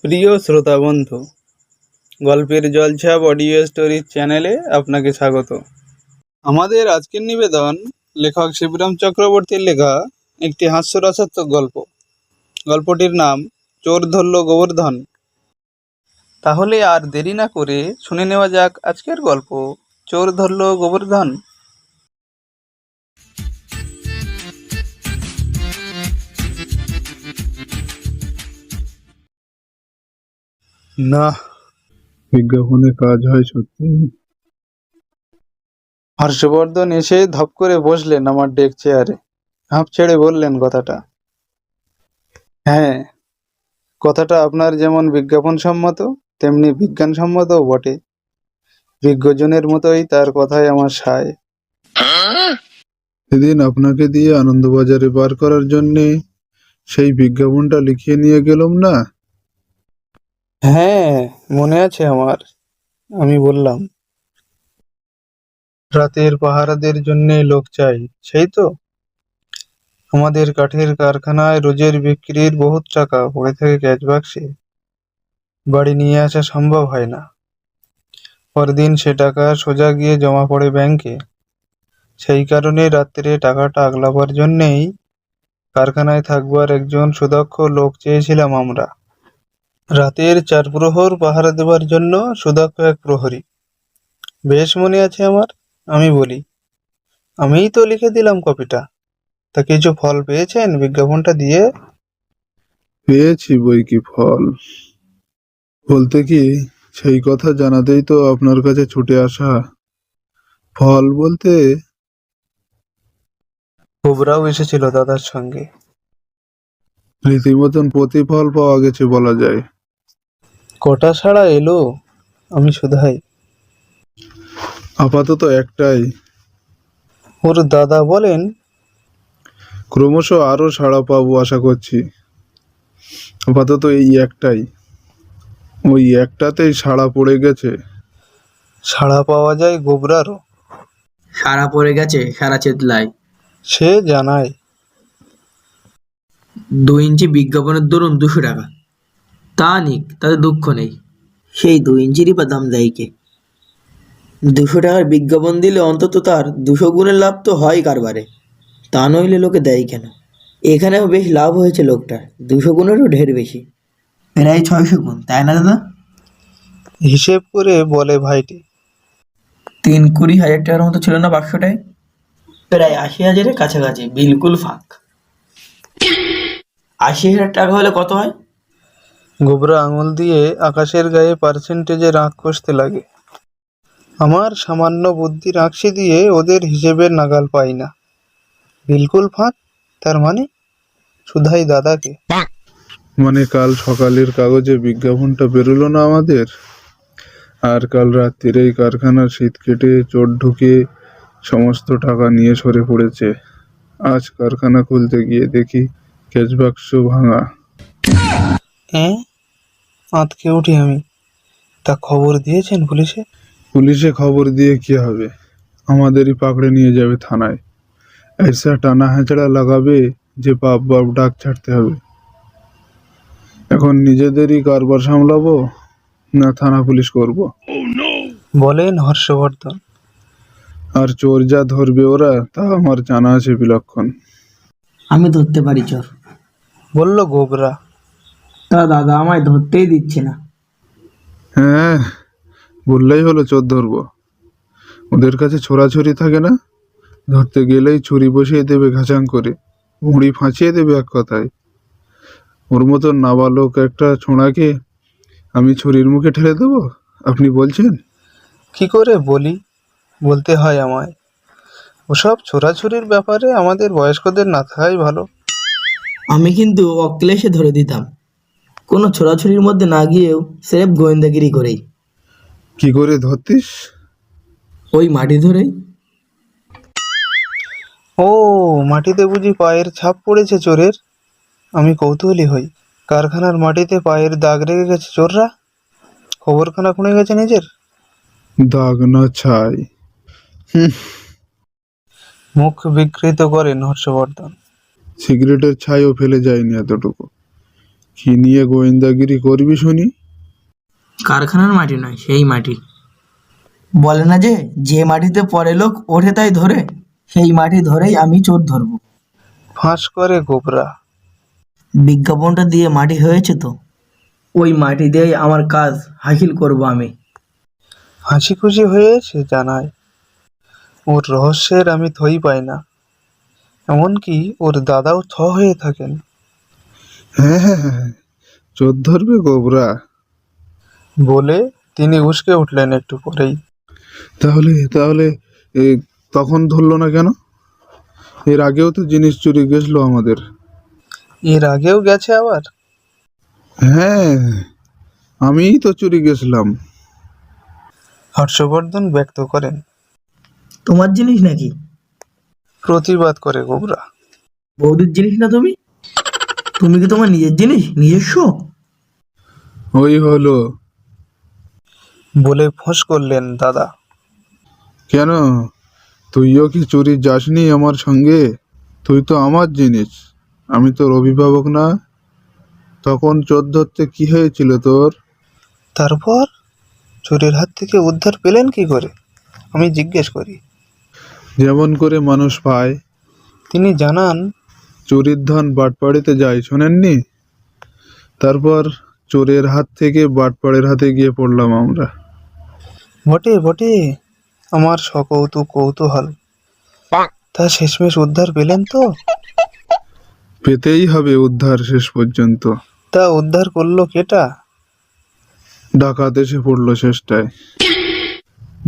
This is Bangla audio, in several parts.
প্রিয় শ্রোতা বন্ধু, গল্পের জলছাপ অডিও স্টোরিজ চ্যানেলে আপনাকে স্বাগত। আমাদের আজকের নিবেদন লেখক শিবরাম চক্রবর্তীর লেখা একটি হাস্যরসাত্মক গল্প। গল্পটির নাম চোর ধরল গোবর্ধন। তাহলে আর দেরি না করে শুনে নেওয়া যাক আজকের গল্প, চোর ধরল গোবর্ধন। না, বিজ্ঞাপনে কাজ হয় সত্যি। হর্ষবর্ধন এসে ধপ করে বসলেন আমার ডেক চেয়ারে। হাঁপ ছেড়ে বললেন, কথাটা হ্যাঁ, কথাটা আপনার যেমন বিজ্ঞাপনসম্মত তেমনি বিজ্ঞানসম্মতও বটে। বিজ্ঞজনের মতোই তার কথায় আমার সায়। সেদিন আপনাকে দিয়ে আনন্দবাজারে বার করার জন্যে সেই বিজ্ঞাপনটা লিখিয়ে নিয়ে গেলাম না? হ্যাঁ, মনে আছে আমার। আমি বললাম, রাতের পাহারাদের জন্য লোক চাই, সেই তো? আমাদের কাঠের কারখানায় রোজের বিক্রির বহুত টাকা পড়ে থাকে ক্যাশ বাক্সে, বাড়ি নিয়ে আসা সম্ভব হয় না। পরদিন সে টাকা সোজা গিয়ে জমা পড়ে ব্যাংকে। সেই কারণে রাত্রে টাকাটা আগলাবার জন্যেই কারখানায় থাকবার একজন সুদক্ষ লোক চেয়েছিলাম আমরা। রাতের 4 প্রহর পাহারা দেবার জন্য সুদক্ষ এক প্রহরী। বেশ মনে আছে আমার। আমি বলি, আমিই তো লিখে দিলাম কপিটা। তা কিছু ফল পেয়েছেন বিজ্ঞাপনটা দিয়ে? পেয়েছি বই কি ফল। বলতে কি, সেই কথা জানাতেই তো আপনার কাছে ছুটে আসা। ফল বলতে গোবরাও এসেছিল দাদার সঙ্গে। রীতিমতন প্রতিফল পাওয়া গেছে বলা যায়। কটা ছাড়া এলো? আমি শুধাই। আপাতত একটাই। ওর দাদা বলেন, ক্রমশ আরো সাড়া পাবো আশা করছি। আপাতত এই একটাই, ওই একটাতেই সাড়া পড়ে গেছে। সাড়া পাওয়া যায় গোবরারও। সারা পড়ে গেছে সারা চেতলায়। সে জানায়। 2 ইঞ্চি বিজ্ঞাপনের দরুন 200 টাকা। তা নিক, তাতে দুঃখ নেই। সেই 2 ইঞ্চিরই বা দাম দেয় কে? 200 টাকার বিজ্ঞাপন দিলে অন্তত তার 200 গুণের লাভ তো হয় কারবারে। তা নইলে লোকে দেয় কেন? এখানেও বেশ লাভ হয়েছে লোকটার, 200 গুণেরও ঢের বেশি, প্রায় 600 গুণ, তাই না দাদা? হিসেব করে বলে ভাইটি। 3-20 হাজার টাকার মতো ছিল না বাক্সটায়? প্রায় 80,000-এর কাছাকাছি, বিলকুল ফাঁক। 80,000 টাকা হলে কত হয়? গোবরা আঙুল দিয়ে আকাশের গায়ে পার্সেন্টেজের আঁক কষতে লাগে। আমার সামান্য বুদ্ধির আঁকশি দিয়ে ওদের হিসেবের নাগাল পাই না। বিলকুল ফাঁক তার মানে? শুধাই দাদাকে। মানে কাল সকালের কাগজে বিজ্ঞাপনটা বেরোলো না আমাদের, আর কাল রাত্রিরেই কারখানার শীত কেটে চোর ঢুকে সমস্ত টাকা নিয়ে সরে পড়েছে। আজ কারখানা খুলতে গিয়ে দেখি ক্যাশ বাক্স ভাঙা। হ্যাঁ, আঁতকে উঠি আমি। তা খবর দিয়েছেন পুলিশে? পুলিশে খবর দিয়ে কি হবে, আমাদেরই পাকড়ে নিয়ে যাবে থানায়। ऐसा টানা হ্যাঁচড়া লাগাবে যে বাপ বাপ ডাক ছাড়তে হবে। এখন নিজেদেরই কারবার সামলাবো না থানা পুলিশ করব। বলেন হর্ষবর্ধন। আর চোর যা ধরবে ওরা তা আমার জানা আছে বিলক্ষণ। আমি ধরতে পারি চোর। বলল গোবরা। তা দাদা আমায় ধরতেই দিচ্ছে না। হ্যাঁ, বললেই হলো চোর ধরবো। ওদের কাছে ছোড়াছুরি থাকে না, ধরতে গেলেই ছুরি বসিয়ে দেবে ঘাচাং করে, মুড়ি ফাঁচিয়ে দেবে এক কথায়। ওর মতন নাবালক একটা ছোঁড়াকে আমি ছুরির মুখে ঠেলে দেবো, আপনি বলছেন? কি করে বলি, বলতে হয় আমায়। ওসব ছোড়াছুরির ব্যাপারে আমাদের বয়স্কদের না থাকাই ভালো। আমি কিন্তু অক্লেশে ধরে দিতাম, কোনো ছোড়াছুরির মধ্যে না গিয়েও স্রেফ গোয়েন্দাগিরি করেই। কি করে ধরতিস? ওই মাটি ধরেই। ও, মাটিতে বুঝি পায়ের ছাপ পড়েছে চোরের? আমি কৌতূহলী হই। কারখানার মাটিতে পায়ের দাগ রেখে গেছে চোররা? খবরখানা খুঁড়ে গেছে নিজের? দাগ না ছাই। মুখ বিকৃত করেন হর্ষবর্ধন। সিগারেটের ছাইও ফেলে যায়নি এতটুকু। কি নিয়ে গোয়েন্দাগিরি করবি শুনি? কারখানার মাটি নয়, সেই মাটি। বলে না যে মাটিতে পরে লোক ওঠে তাই ধরে, সেই মাটি ধরেই আমি চোর ধরবো। ফাঁস করে গোবরা। বিজ্ঞাপনটা দিয়ে মাটি হয়েছে তো, ওই মাটি দিয়েই আমার কাজ হাসিল করব আমি। হাসি খুশি হয়েছে জানায়। ওর রহস্যের আমি থই পাই না। এমনকি ওর দাদাও হয়ে থাকেন। হ্যাঁ হ্যাঁ হ্যাঁ হ্যাঁ, চোর ধরবে গোবরা। বলে তিনি উসকে উঠলেন একটু পরেই। তাহলে তাহলে এ, তখন ধরলো না কেন? এর আগেও তো জিনিস চুরি গেছলো আমাদের। এর আগেও গেছে আবার? হ্যাঁ, আমিই তো চুরি গেছিলাম। হর্ষবর্ধন ব্যক্ত করেন। তোমার জিনিস নাকি? প্রতিবাদ করে গোবরা। বৌদির জিনিস না তুমি? তুমি কি তোমার নিজের জিনিস, নিজস্ব? ওই হলো। বলে ফোঁস করলেন দাদা। কেন, তুইও কি চুরি যাসনি আমার সঙ্গে? তুই তো আমার জিনিস, আমি তোর অভিভাবক না? তখন চোর ধরতে কি হয়েছিল তোর? তারপর চোরের হাত থেকে উদ্ধার পেলেন কি করে, আমি জিজ্ঞেস করি। যেমন করে মানুষ পায়। তিনি জানান। চুরির ধন বাটপাড়িতে যায়, শোনেননি? তারপর চোরের হাত থেকে বাটপাড়ের হাতে গিয়ে পড়লাম আমরা। বটে বটে, আমার কৌতূহল। তা শেষমেশ উদ্ধার পেলেন তো? পেতেই হবে উদ্ধার শেষ পর্যন্ত। তা উদ্ধার করলো কেটা? ডাকাত এসে পড়লো শেষটায়।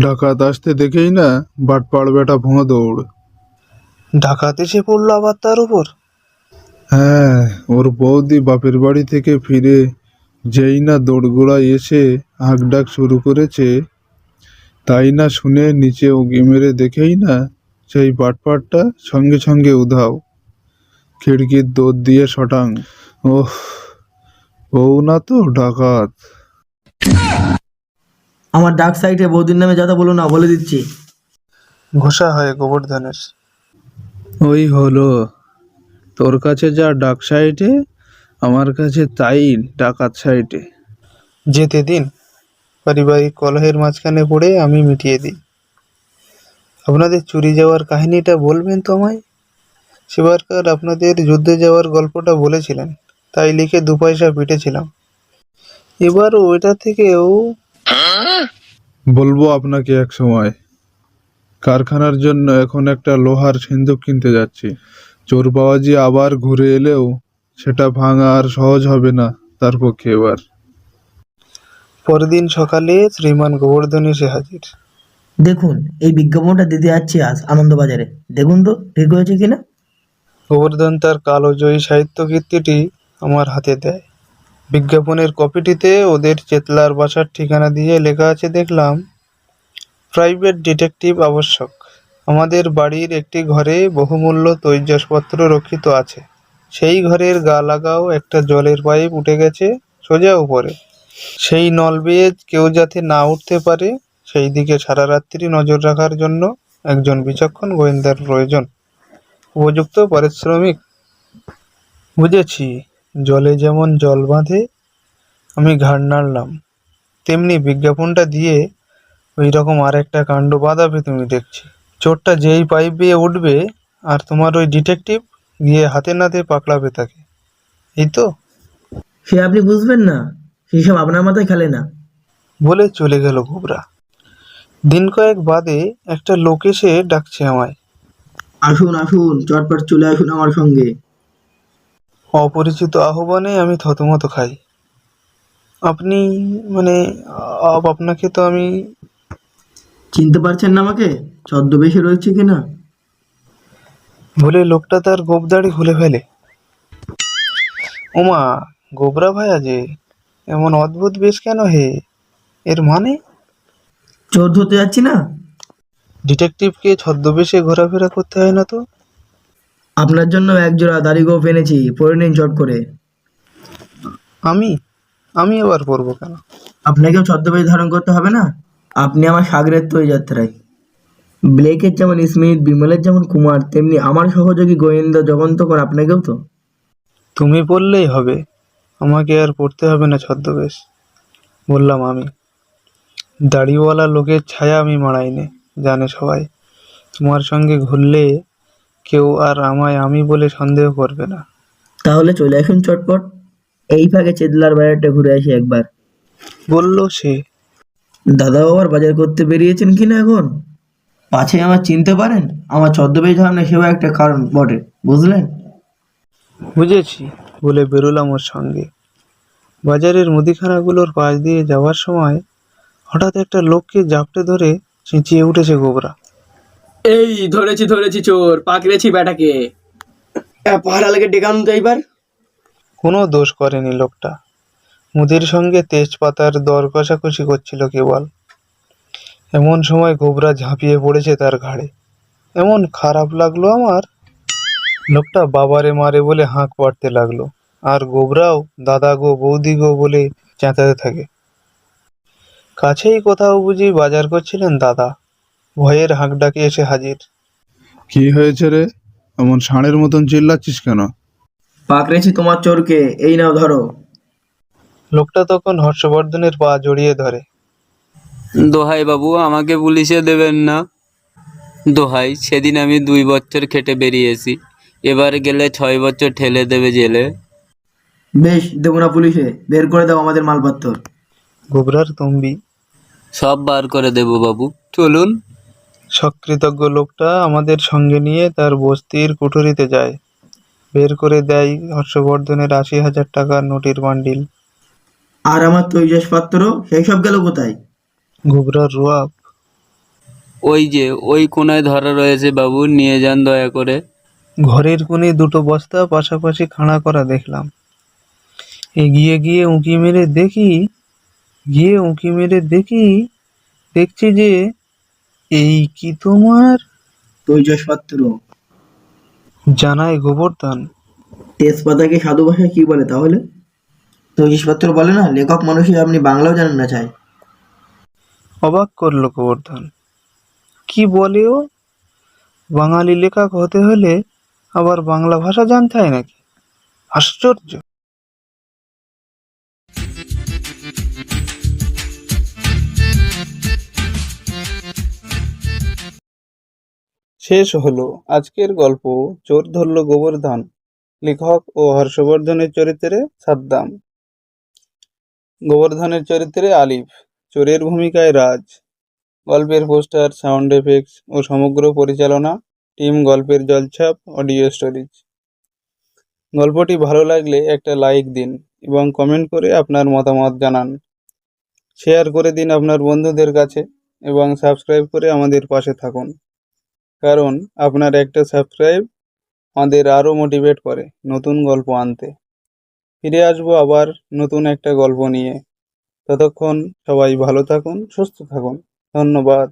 ডাকাত আসতে দেখেই না বাটপাড় বেটা ভোঁ দৌড়। ডাকাত এসে পড়লো আবার তার উপর? হ্যাঁ, ওর বৌদি বাপের বাড়ি থেকে ফিরে যেই না দোড়গোড়ায় এসে হাঁক ডাক শুরু করেছে, তাই না শুনে নিচে উঁকি মেরে দেখেই না সেই বাটপাড়টা সঙ্গে সঙ্গে উধাও। খিড়কির দোর দিয়ে শটাং। ওহ, ও না তো ডাকাত। আমার ডাক সাইটে বৌদির নামে যাতা বলো না, বলে দিচ্ছি। ঘোষা হয় গোবর্ধনের। ওই হলো, তোর কাছে যা ডাক সাইটে, আমার কাছে তাই ডাকাত সাইটে। যেতে দিন, পারিবারিক কলহের মাঝখানে পড়ে আমি মিটিয়ে দিই। আপনাদের চুরি যাওয়ার কাহিনীটা বলবেন তো আমায়? সেবারকার আপনাদের যুদ্ধে যাওয়ার গল্পটা বলেছিলেন, তাই লিখে 2 পয়সা পিটেছিলাম। এবারও ওইটা থেকেও। বলবো আপনাকে এক সময়। কারখানার জন্য এখন একটা লোহার সিন্দুক কিনতে যাচ্ছি। চোর বাবাজি আবার ঘুরে এলেও সেটা ভাঙা আর সহজ হবে না তার পক্ষে এবার। পরদিন সকালে শ্রীমান গোবর্ধন এসে হাজির। দেখুন, এই বিজ্ঞাপনটা দিতে যাচ্ছি আজ আনন্দবাজারে, দেখুন তো ঠিক হয়েছে কিনা। গোবর্ধন তার কালোজয়ী সাহিত্য কীর্তিটি আমার হাতে দেয়। বিজ্ঞাপনের কপিটিতে ওদের চেতলার বাসার ঠিকানা দিয়ে লেখা আছে দেখলাম, প্রাইভেট ডিটেকটিভ আবশ্যক। আমাদের বাড়ির একটি ঘরে বহুমূল্য তৈজসপত্র রক্ষিত আছে। সেই ঘরের গা লাগাও একটা জলের পাইপ উঠে গেছে সোজা উপরে। সেই নল বেয়ে কেউ যাতে না উঠতে পারে, সেই দিকে সারা রাত্রি নজর রাখার জন্য একজন বিচক্ষণ গোয়েন্দার প্রয়োজন। উপযুক্ত পারিশ্রমিক। বুঝেছি, জলে যেমন জল বাঁধে, আমি ঘাড় নাড়লাম, তেমনি বিজ্ঞাপনটা দিয়ে ওই রকম আর একটা কাণ্ড বাঁধাবে তুমি দেখছি। চোরটা যেই পাইপ বেয়ে উঠবে আর তোমার ওই ডিটেকটিভ গিয়ে হাতে নাতে পাকড়াবে তাকে, এই তো। সে আপনি বুঝবেন না, সেসব আপনার মাথায় খেলে না। বলে চলে গেল গোবরা। দিন কয়েক বাদে একটা লোক এসে ডাকছে আমায়। আসুন আসুন, চটপট চলে আসুন আমার সঙ্গে। অপরিচিত আহ্বানে আমি থতমত খাই। আপনি, মানে আপনাকে তো আমি। চিনতে পারছেন না আমাকে? ছদ্মবেশে রয়েছে কিনা? বলে লোকটা তার গোঁফদাড়ি খুলে ফেলে। ওমা, গোবরা ভাইয়া যে, এমন অদ্ভুত বেশ কেন হে? এর মানে? চোর ধরতে যাচ্ছি না। ডিটেকটিভকে ছদ্মবেশে ঘোরাফেরা করতে হয় না তো? আপনার জন্য একজোড়া দাড়ি গোঁফ এনেছি, পরে নিন চট করে। আমি আমি আবার পরবো কেন? আপনাকেও ছদ্মবেশ ধারণ করতে হবে না? আপনি আমার সাগরের তৈরি যাত্রায়। ব্লেকের যেমন স্মিথ, বিমলের যেমন কুমার, তেমনি আমার সহযোগী গোয়েন্দা জগন্তকর আপনাকেও তো। তুমি বললেই হবে। আমাকে আর পড়তে হবে না ছদ্মবেশ, বললাম আমি। দাড়িওয়ালা লোকের ছায়া আমি মাড়াইনে, জানে সবাই। তোমার সঙ্গে ঘুরলে কেউ আর আমায় আমি বলে সন্দেহ করবে না। তাহলে চলে আসুন চটপট, এই ফাঁকে চেদলার বাজারটা ঘুরে আসি একবার। বলল সে। দাদাও আবার বাজার করতে বেরিয়েছেন কিনা এখন? পাছে আমার চিনতে পারেন, আমার ছদ্মবেশ ধারণা সেবা একটা কারণ বটে, বুঝলেন? বুঝেছি, বলে বেরোলাম ওর সঙ্গে। বাজারের মুদিখানাগুলোর পাশ দিয়ে যাওয়ার সময় হঠাৎ একটা লোককে জাপটে ধরে চেঁচিয়ে উঠেছে গোবরা। এই ধরেছি ধরেছি চোর, পাকড়েছি বেটাকে। পাহাড়ালাকে ডেকে আনুন তো এইবার। কোনো দোষ করেনি লোকটা, মুদির সঙ্গে তেজপাতার দর কষাকষি করছিল কেবল। এমন সময় গোবরা ঝাঁপিয়ে পড়েছে তার ঘাড়ে। এমন খারাপ লাগলো আমার। লোকটা বাবারে মারে বলে হাঁক পাড়তে লাগলো, আর গোবরাও দাদা গো বৌদি গো বলে চেঁচাতে থাকে। কাছেই কোথাও বুঝি বাজার করছিলেন দাদা, ভয়ের হাঁক ডাকে এসে হাজির। কি হয়েছে রে? এমন ষাঁড়ের মতন চিল্লাচ্ছিস কেন? পাকড়েছি তোমার চোরকে, এই নাও ধরো। লোকটা তখন হর্ষবর্ধনের পা জড়িয়ে ধরে। দোহাই বাবু, আমাকে পুলিশে দেবেন না। দোহাই, সেদিন আমি 2 বছর খেটে বেরিয়েছি, এবার গেলে 6 বছর ঠেলে দেবে জেলে। বেশ, দেবো না পুলিশে, বের করে দাও আমাদের মালপত্র। গোবরার তম্বি। সব বার করে দেব বাবু, চলুন। সকৃতজ্ঞ লোকটা আমাদের সঙ্গে নিয়ে তার বস্তির কুঠুরিতে যায়। বের করে দেয় হর্ষবর্ধনের 80,000 টাকার নোটের বান্ডিল। আর আমার তৈজস পাত্র, সেই সব গেল কোথায়? গোবরার রোয়াব। ওই যে ওই কোনায় ধরা রয়েছে বাবু, নিয়ে যান দয়া করে। ঘরের কোণে দুটো বস্তা পাশাপাশি খাড়া করা দেখলাম। এগিয়ে গিয়ে উঁকি মেরে দেখি, দেখছি যে এই কি তোমার? তৈজস পাত্র। জানায় গোবর্ধন। তেজপাতাকে সাধু ভাষায় কি বলে তাহলে? তৈজস পাত্র বলে না, লেখক মানুষই আপনি বাংলাও জানেন না চাই। অবাক করলো গোবর্ধন। কি বলে ও? বাঙালি লেখক হতে হলে আবার বাংলা ভাষা জানতে হয় নাকি? আশ্চর্য। শেষ হলো আজকের গল্প চোর ধরল গোবর্ধন, লেখক ও হর্ষবর্ধনের চরিত্রে সাদ্দাম, গোবর্ধনের চরিত্রে আলিফ, চোরের ভূমিকায় রাজ। গল্পের পোস্টার, সাউন্ড এফেক্টস ও সমগ্র পরিচালনা টিম গল্পের জলছাপ অডিও স্টোরিজ। গল্পটি ভালো লাগলে একটা লাইক দিন এবং কমেন্ট করে আপনার মতামত জানান। শেয়ার করে দিন আপনার বন্ধুদের কাছে এবং সাবস্ক্রাইব করে আমাদের পাশে থাকুন, কারণ আপনার একটা সাবস্ক্রাইব আমাদের আরও মোটিভেট করে নতুন গল্প আনতে। ফিরে আসবো আবার নতুন একটা গল্প নিয়ে। ততক্ষণ সবাই ভালো থাকুন, সুস্থ থাকুন। ধন্যবাদ।